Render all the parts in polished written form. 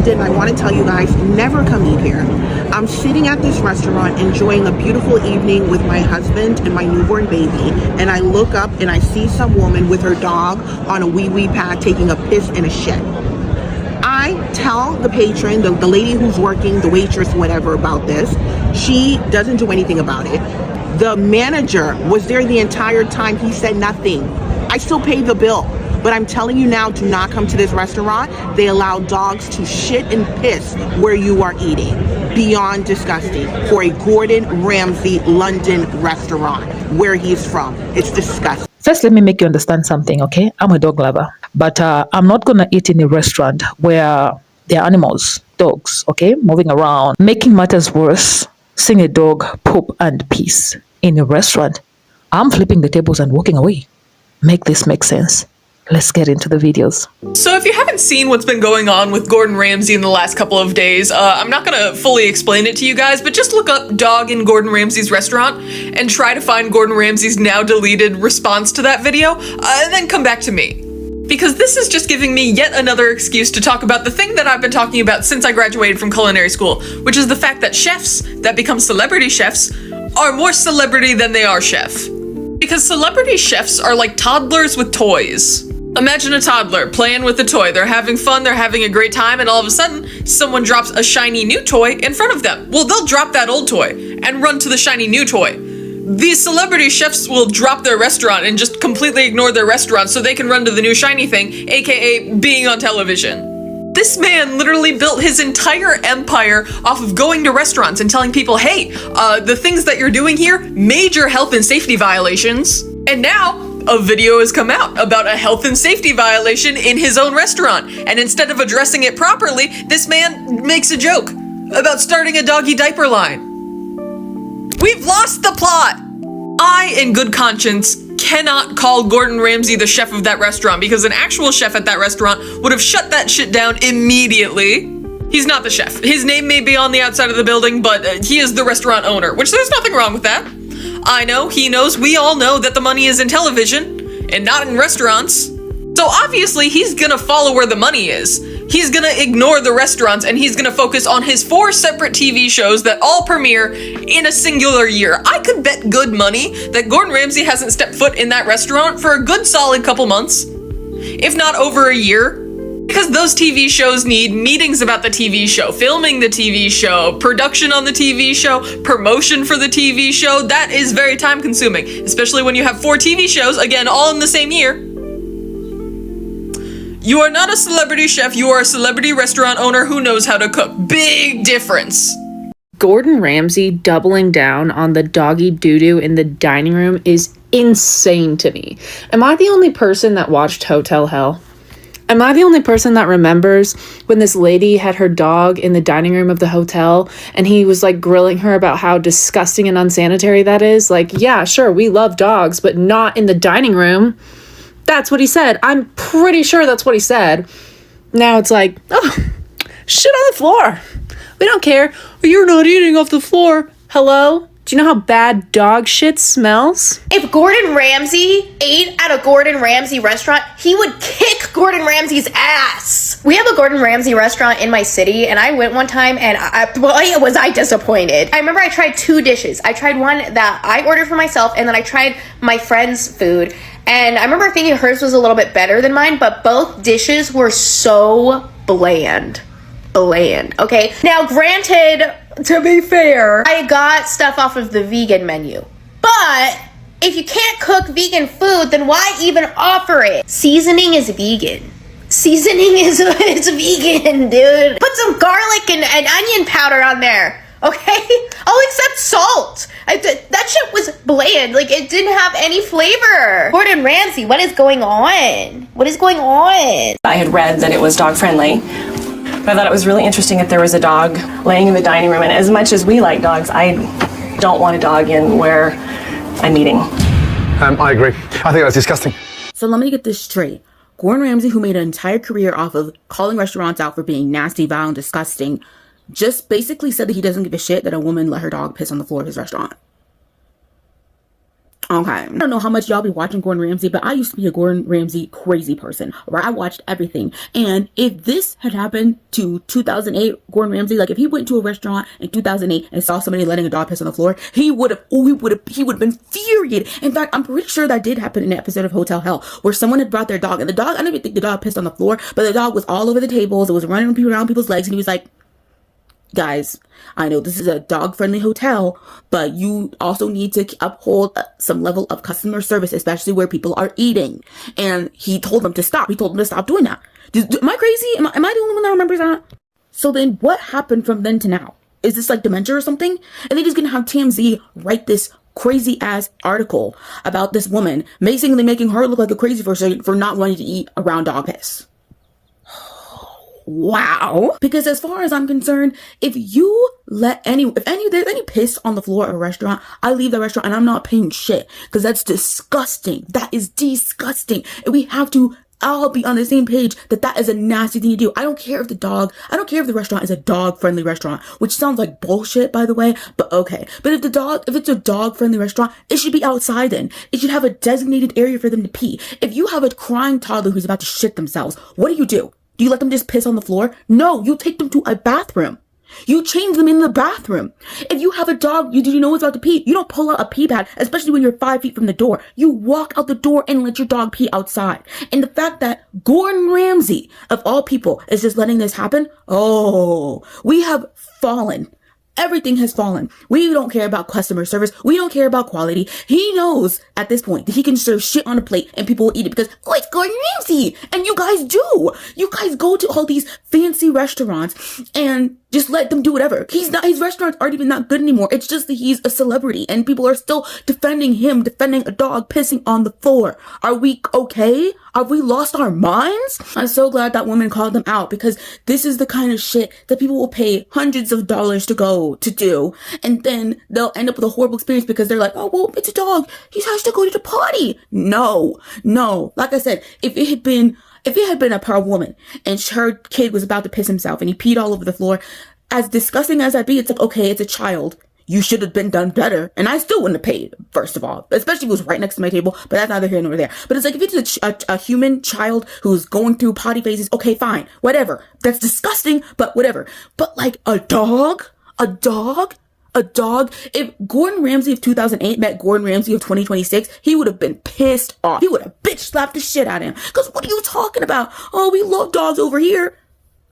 London. I want to tell you guys, never come eat here. I'm sitting at this restaurant enjoying a beautiful evening with my husband and my newborn baby, and I look up and I see some woman with her dog on a wee-wee pad taking a piss in a shed. I tell the patron, the lady who's working, the waitress, whatever, about this. She doesn't do anything about it. The manager was there the entire time. He said nothing. I still paid the bill. But I'm telling you now, do not come to this restaurant. They allow dogs to shit and piss where you are eating. Beyond disgusting for a Gordon Ramsay London restaurant where he's from. It's disgusting. First, let me make you understand something, okay? I'm a dog lover, but I'm not gonna eat in a restaurant where there are animals, dogs, okay, moving around. Making matters worse, seeing a dog poop and piss in a restaurant, I'm flipping the tables and walking away. Make this make sense. Let's get into the videos. So if you haven't seen what's been going on with Gordon Ramsay in the last couple of days, I'm not gonna fully explain it to you guys, but just look up dog in Gordon Ramsay's restaurant and try to find Gordon Ramsay's now deleted response to that video, and then come back to me. Because this is just giving me yet another excuse to talk about the thing that I've been talking about since I graduated from culinary school, which is the fact that chefs that become celebrity chefs are more celebrity than they are chef. Because celebrity chefs are like toddlers with toys. Imagine a toddler playing with a toy. They're having fun, they're having a great time, and all of a sudden, someone drops a shiny new toy in front of them. Well, they'll drop that old toy and run to the shiny new toy. These celebrity chefs will drop their restaurant and just completely ignore their restaurant so they can run to the new shiny thing, aka being on television. This man literally built his entire empire off of going to restaurants and telling people, hey, the things that you're doing here, major health and safety violations. And now, a video has come out about a health and safety violation in his own restaurant. And instead of addressing it properly, this man makes a joke about starting a doggy diaper line. We've lost the plot. I, in good conscience, cannot call Gordon Ramsay the chef of that restaurant because an actual chef at that restaurant would have shut that shit down immediately. He's not the chef. His name may be on the outside of the building, but he is the restaurant owner, which there's nothing wrong with that. I know, he knows, we all know that the money is in television and not in restaurants. So obviously he's gonna follow where the money is. He's gonna ignore the restaurants and he's gonna focus on his 4 separate TV shows that all premiere in a singular year. I could bet good money that Gordon Ramsay hasn't stepped foot in that restaurant for a good solid couple months, if not over a year. Because those TV shows need meetings about the TV show, filming the TV show, production on the TV show, promotion for the TV show. That is very time consuming, especially when you have 4 TV shows, again, all in the same year. You are not a celebrity chef, you are a celebrity restaurant owner who knows how to cook. Big difference. Gordon Ramsay doubling down on the doggy doo-doo in the dining room is insane to me. Am I the only person that watched Hotel Hell? Am I the only person that remembers when this lady had her dog in the dining room of the hotel and he was like grilling her about how disgusting and unsanitary that is? Like, yeah, sure, we love dogs, but not in the dining room. That's what he said. I'm pretty sure that's what he said. Now it's like, oh, shit on the floor. We don't care. You're not eating off the floor. Hello? Do you know how bad dog shit smells? If Gordon Ramsay ate at a Gordon Ramsay restaurant, he would kick Gordon Ramsay's ass. We have a Gordon Ramsay restaurant in my city, and I went one time, and boy, was I disappointed. I remember I tried 2 dishes. I tried one that I ordered for myself, and then I tried my friend's food. And I remember thinking hers was a little bit better than mine, but both dishes were so bland. Okay? Now, granted, to be fair, I got stuff off of the vegan menu. But if you can't cook vegan food, then why even offer it? Seasoning is vegan. Seasoning is vegan, dude. Put some garlic and onion powder on there, okay? I'll accept salt. That shit was bland. Like, it didn't have any flavor. Gordon Ramsay, what is going on? What is going on? I had read that it was dog friendly. But I thought it was really interesting that there was a dog laying in the dining room, and as much as we like dogs, I don't want a dog in where I'm eating. I agree. I think that's disgusting. So let me get this straight. Gordon Ramsay, who made an entire career off of calling restaurants out for being nasty, vile, and disgusting, just basically said that he doesn't give a shit that a woman let her dog piss on the floor of his restaurant. Okay. I don't know how much y'all be watching Gordon Ramsay, but I used to be a Gordon Ramsay crazy person, where I watched everything. And if this had happened to 2008 Gordon Ramsay, like if he went to a restaurant in 2008 and saw somebody letting a dog piss on the floor, he would have been furiated. In fact, I'm pretty sure that did happen in an episode of Hotel Hell, where someone had brought their dog, and the dog, I don't even think the dog pissed on the floor, but the dog was all over the tables. It was running around people's legs, and he was like, guys, I know this is a dog-friendly hotel, but you also need to uphold some level of customer service, especially where people are eating. And he told them to stop. He told them to stop doing that. Am I crazy? Am I the only one that remembers that? So then what happened from then to now? Is this like dementia or something? And they just gonna have TMZ write this crazy-ass article about this woman, basically making her look like a crazy person for not wanting to eat around dog piss. Wow. Because as far as I'm concerned, if there's any piss on the floor at a restaurant, I leave the restaurant and I'm not paying shit, because that's disgusting. That is disgusting. And we have to all be on the same page that is a nasty thing to do. I don't care if the restaurant is a dog-friendly restaurant, which sounds like bullshit, by the way, but okay. But if it's a dog-friendly restaurant, it should be outside then. It should have a designated area for them to pee. If you have a crying toddler who's about to shit themselves, what do? Do you let them just piss on the floor? No, you take them to a bathroom. You change them in the bathroom. If you have a dog, you know it's about to pee, you don't pull out a pee pad, especially when you're 5 feet from the door. You walk out the door and let your dog pee outside. And the fact that Gordon Ramsay, of all people, is just letting this happen, we have fallen. Everything has fallen. We don't care about customer service. We don't care about quality. He knows at this point that he can serve shit on a plate and people will eat it because, it's Gordon Ramsay. And you guys do. You guys go to all these fancy restaurants and just let them do whatever. His restaurants aren't even that good anymore. It's just that he's a celebrity and people are still defending him, defending a dog pissing on the floor. Are we okay? Have we lost our minds? I'm so glad that woman called them out, because this is the kind of shit that people will pay hundreds of dollars to go to do. And then they'll end up with a horrible experience because they're like, it's a dog. He has to go to the potty. No. Like I said, if it had been a poor woman and her kid was about to piss himself and he peed all over the floor, as disgusting as that be, it's like, okay, it's a child. You should have been done better. And I still wouldn't have paid, first of all, especially if it was right next to my table, but that's neither here nor there. But it's like, if it's a human child who's going through potty phases, okay, fine, whatever. That's disgusting, but whatever. But like a dog, if Gordon Ramsay of 2008 met Gordon Ramsay of 2026, he would have been pissed off. He would have bitch slapped the shit out of him. Because what are you talking about? We love dogs over here.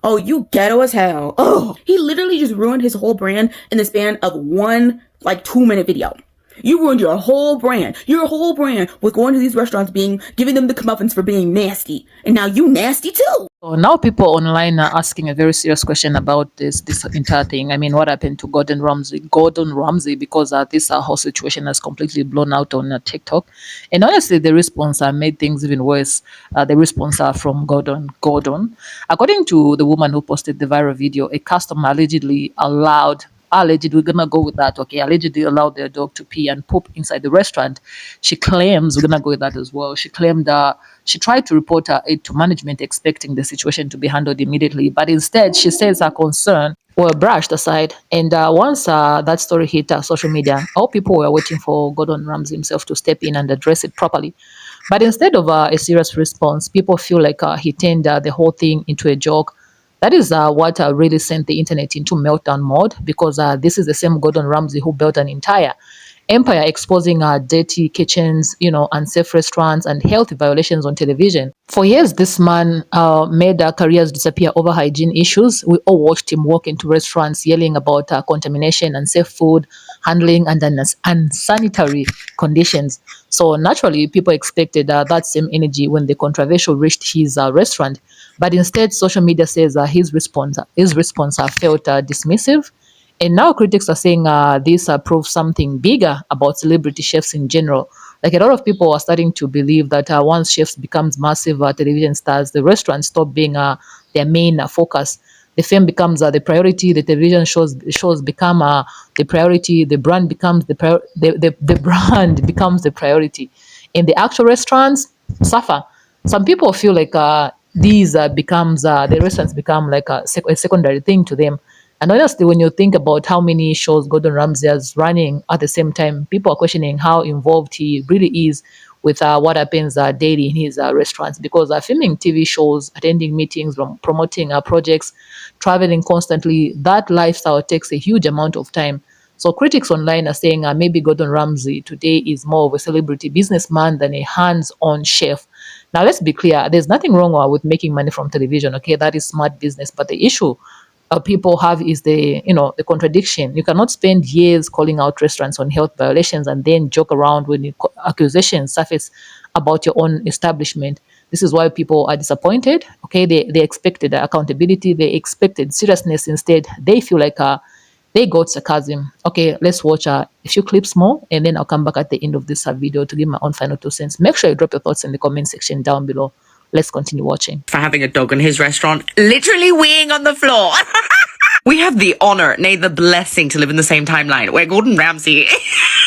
You ghetto as hell. He literally just ruined his whole brand in the span of one 2-minute video. You ruined your whole brand. Your whole brand with going to these restaurants, giving them the comeuppance for being nasty. And now you nasty too. So now people online are asking a very serious question about this entire thing. I mean, what happened to Gordon Ramsay, because this whole situation has completely blown out on TikTok. And honestly, the response made things even worse. The response from Gordon. According to the woman who posted the viral video, a customer allegedly we're gonna go with that, okay, allegedly allowed their dog to pee and poop inside the restaurant. She claims, we're gonna go with that as well, she claimed she tried to report it to management, expecting the situation to be handled immediately, but instead she says her concern were brushed aside. And once that story hit social media, all people were waiting for Gordon Ramsay himself to step in and address it properly. But instead of a serious response, people feel like he turned the whole thing into a joke. That is what really sent the internet into meltdown mode, because this is the same Gordon Ramsay who built an entire empire exposing dirty kitchens, unsafe restaurants and health violations on television. For years, this man made careers disappear over hygiene issues. We all watched him walk into restaurants yelling about contamination, unsafe food handling, and unsanitary conditions. So naturally, people expected that same energy when the controversial reached his restaurant. But instead, social media says his response felt dismissive. And now critics are saying this proves something bigger about celebrity chefs in general. Like, a lot of people are starting to believe that once chefs becomes massive television stars, the restaurants stop being their main focus. The fame becomes the priority. The television shows become the priority. The brand becomes the brand becomes the priority, and the actual restaurants suffer. Some people feel like the restaurants become like a secondary thing to them. And honestly, when you think about how many shows Gordon Ramsay is running at the same time, people are questioning how involved he really is with what happens daily in his restaurants, because filming TV shows, attending meetings, promoting projects, traveling constantly, that lifestyle takes a huge amount of time. So critics online are saying maybe Gordon Ramsay today is more of a celebrity businessman than a hands-on chef. Now, let's be clear. There's nothing wrong with making money from television. Okay, that is smart business. But the issue people have is the contradiction. You cannot spend years calling out restaurants on health violations and then joke around when accusations surface about your own establishment. This is why people are disappointed. Okay, they expected accountability, they expected seriousness. Instead, they feel like they got sarcasm. Okay, let's watch a few clips more, and then I'll come back at the end of this video to give my own final 2 cents. Make sure you drop your thoughts in the comment section down below. Let's continue watching. For having a dog in his restaurant, literally weeing on the floor. We have the honor, nay, the blessing to live in the same timeline where Gordon Ramsay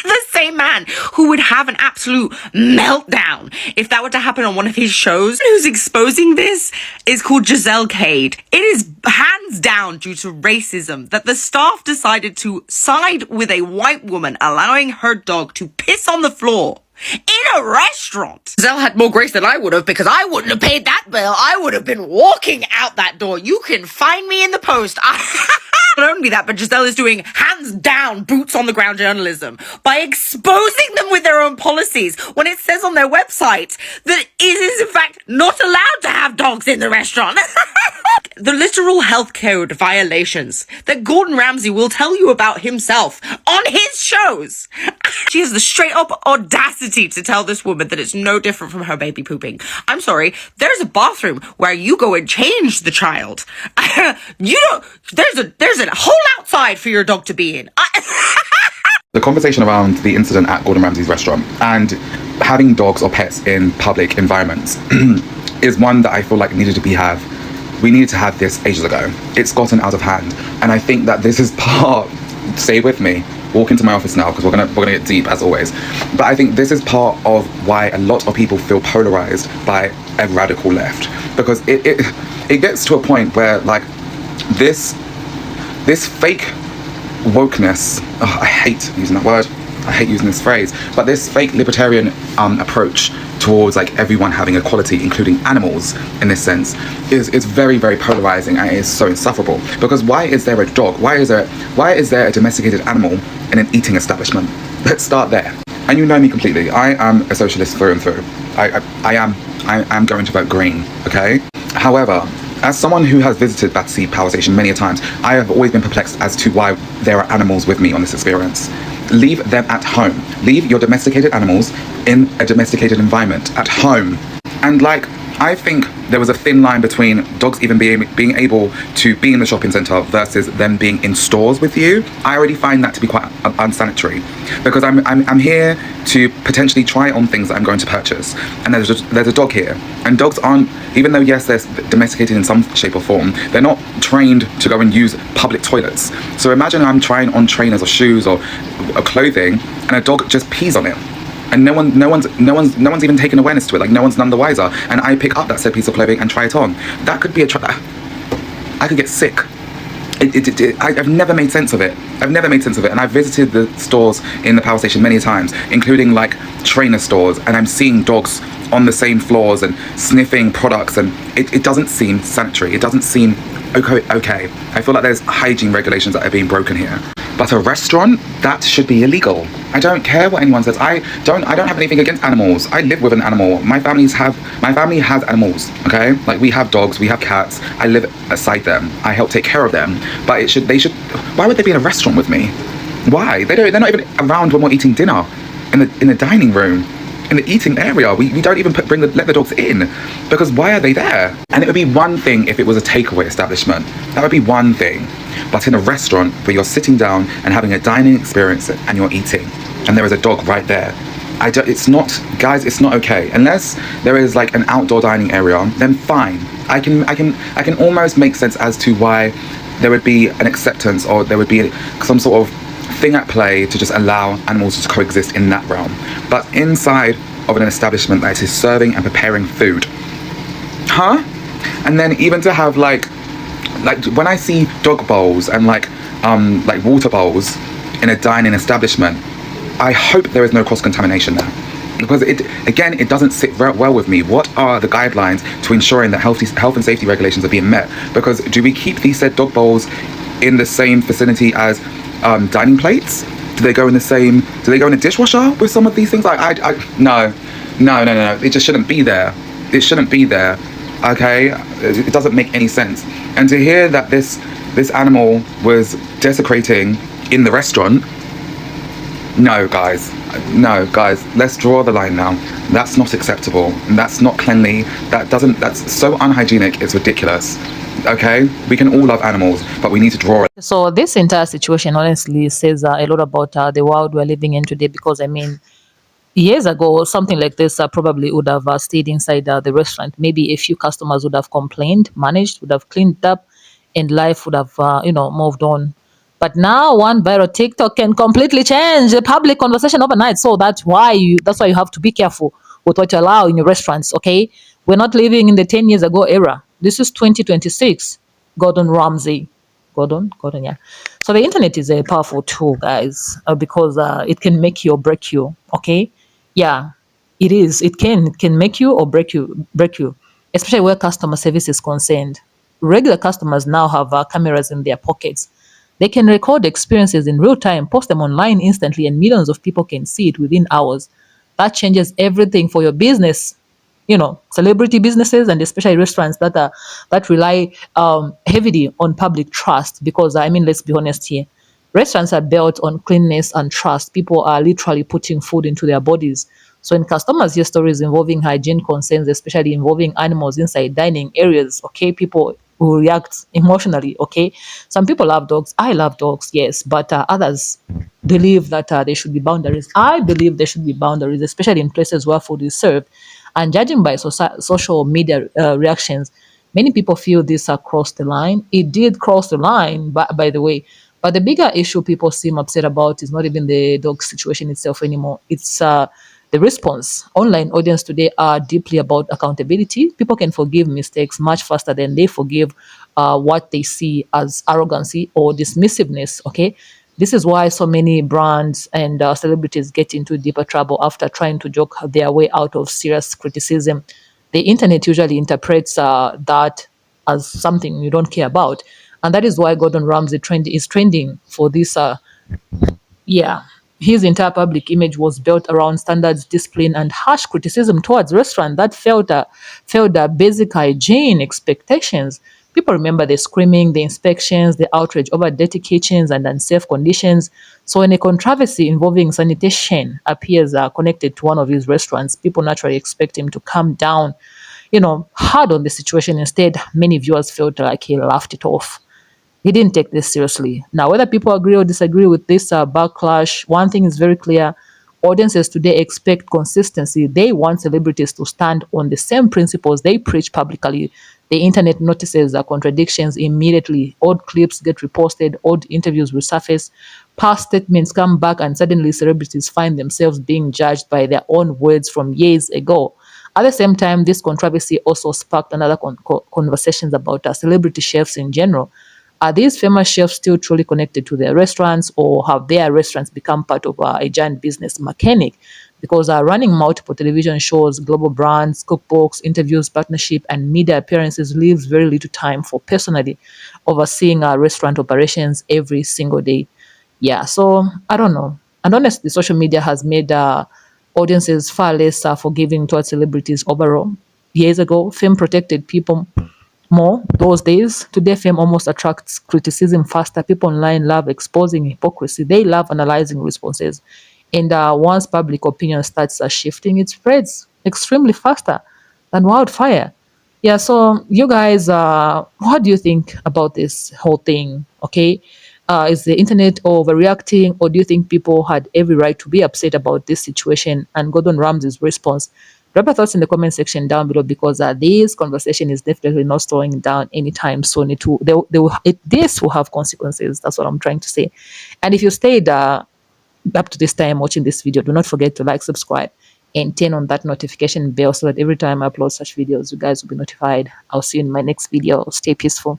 the same man who would have an absolute meltdown if that were to happen on one of his shows. Who's exposing this is called Giselle Cade. It is hands down due to racism that the staff decided to side with a white woman, allowing her dog to piss on the floor in a restaurant. Giselle had more grace than I would have, because I wouldn't have paid that bill. I would have been walking out that door. You can find me in the post. Not only that, but Giselle is doing hands down boots on the ground journalism by exposing them with their own policies when it says on their website that it is in fact not allowed to have dogs in the restaurant. The literal health code violations that Gordon Ramsay will tell you about himself on his shows. She has the straight up audacity to tell this woman that it's no different from her baby pooping. I'm sorry, there's a bathroom where you go and change the child. There's a hole outside for your dog to be in. The conversation around the incident at Gordon Ramsay's restaurant and having dogs or pets in public environments is one that I feel like we needed to have this ages ago. It's gotten out of hand, and I think that this is part. Stay with me. Walk into my office now, because we're gonna get deep as always. But I think this is part of why a lot of people feel polarized by a radical left, because it gets to a point where like this fake wokeness. Oh, I hate using that word. I hate using this phrase, but this fake libertarian approach towards like everyone having equality, including animals in this sense, is very, very polarizing, and it is so insufferable. Because why is there a dog? Why is there a domesticated animal in an eating establishment? Let's start there. And you know me completely. I am a socialist through and through. I am going to vote green. Okay. However, as someone who has visited Battersea Power Station many a times, I have always been perplexed as to why there are animals with me on this experience. Leave them at home. Leave your domesticated animals in a domesticated environment at home. And like, I think there was a thin line between dogs even being able to be in the shopping centre versus them being in stores with you. I already find that to be quite unsanitary, because I'm here to potentially try on things that I'm going to purchase, and there's a dog here, and dogs aren't, even though yes they're domesticated in some shape or form, they're not trained to go and use public toilets. So imagine I'm trying on trainers or shoes or clothing, and a dog just pees on it. And no one's even taken awareness to it. Like, no one's none the wiser. And I pick up that said piece of clothing and try it on. That could be I could get sick. I've never made sense of it. And I've visited the stores in the power station many times, including like trainer stores, and I'm seeing dogs on the same floors and sniffing products, and it doesn't seem sanitary. It doesn't seem okay. I feel like there's hygiene regulations that are being broken here. But a restaurant, that should be illegal. I don't care what anyone says. I don't have anything against animals. I live with an animal. My family has animals, okay? Like, we have dogs, we have cats. I live aside them. I help take care of them. But why would they be in a restaurant with me? Why? They're not even around when we're eating dinner in the dining room. In the eating area, we don't even let the dogs in, because why are they there? And it would be one thing if it was a takeaway establishment. That would be one thing. But in a restaurant where you're sitting down and having a dining experience and you're eating, and there is a dog right there, it's not okay. Unless there is like an outdoor dining area, then fine. I can almost make sense as to why there would be an acceptance, or there would be some sort of thing at play to just allow animals to coexist in that realm. But inside of an establishment that is serving and preparing food, and then even to have like like when I see dog bowls and like water bowls in a dining establishment, I hope there is no cross-contamination there. Because it doesn't sit very well with me. What are the guidelines to ensuring that health and safety regulations are being met? Because do we keep these said dog bowls in the same vicinity as dining plates? Do they go in a dishwasher with some of these things? No. It just shouldn't be there. It shouldn't be there. Okay, it doesn't make any sense. And to hear that this animal was desecrating in the restaurant, no guys, let's draw the line now. That's not acceptable. That's not cleanly. That's so unhygienic, it's ridiculous. Okay, we can all love animals, but we need to draw it. So this entire situation honestly says a lot about the world we're living in today, because I mean, years ago, something like this probably would have stayed inside the restaurant. Maybe a few customers would have complained, managed, would have cleaned it up, and life would have, moved on. But now one viral TikTok can completely change the public conversation overnight. So that's why you have to be careful with what you allow in your restaurants, okay? We're not living in the 10 years ago era. This is 2026. Gordon Ramsay. Gordon, yeah. So the internet is a powerful tool, guys, because it can make you or break you, okay? Yeah, it is. It can make you or break you, especially where customer service is concerned. Regular customers now have cameras in their pockets. They can record experiences in real time, post them online instantly, and millions of people can see it within hours. That changes everything for your business. Celebrity businesses and especially restaurants that rely heavily on public trust. Because I mean, let's be honest here, restaurants are built on cleanliness and trust. People are literally putting food into their bodies. So when customers hear stories involving hygiene concerns, especially involving animals inside dining areas, okay, people will react emotionally, okay? Some people love dogs. I love dogs, yes, but others believe that there should be boundaries. I believe there should be boundaries, especially in places where food is served. And judging by social media reactions, many people feel this crossed the line. It did cross the line, by the way. But the bigger issue people seem upset about is not even the dog situation itself anymore. It's the response. Online audience today are deeply about accountability. People can forgive mistakes much faster than they forgive what they see as arrogancy or dismissiveness. Okay, this is why so many brands and celebrities get into deeper trouble after trying to joke their way out of serious criticism. The internet usually interprets that as something you don't care about, and that is why Gordon Ramsay is trending for this. Yeah, his entire public image was built around standards, discipline, and harsh criticism towards restaurants that failed the basic hygiene expectations. People remember the screaming, the inspections, the outrage over dirty kitchens and unsafe conditions. So when a controversy involving sanitation appears connected to one of his restaurants, people naturally expect him to calm down, hard on the situation. Instead, many viewers felt like he laughed it off. He didn't take this seriously. Now, whether people agree or disagree with this backlash, one thing is very clear. Audiences today expect consistency. They want celebrities to stand on the same principles they preach publicly. The internet notices contradictions immediately. Old clips get reposted, old interviews resurface, past statements come back, and suddenly celebrities find themselves being judged by their own words from years ago. At the same time, this controversy also sparked another conversations about celebrity chefs in general. Are these famous chefs still truly connected to their restaurants, or have their restaurants become part of a giant business mechanic? Because running multiple television shows, global brands, cookbooks, interviews, partnership, and media appearances leaves very little time for personally overseeing restaurant operations every single day. Yeah, so I don't know. And honestly, social media has made audiences far less forgiving towards celebrities overall. Years ago, fame protected people more those days. Today, fame almost attracts criticism faster. People online love exposing hypocrisy. They love analyzing responses. And once public opinion starts shifting, it spreads extremely faster than wildfire. Yeah, so you guys, what do you think about this whole thing? Okay, is the internet overreacting, or do you think people had every right to be upset about this situation? And Gordon Ramsay's response. Drop your thoughts in the comment section down below, because this conversation is definitely not slowing down anytime soon. This will have consequences. That's what I'm trying to say. And if you stayed up to this time watching this video, do not forget to like, subscribe, and turn on that notification bell so that every time I upload such videos, you guys will be notified. I'll see you in my next video. Stay peaceful.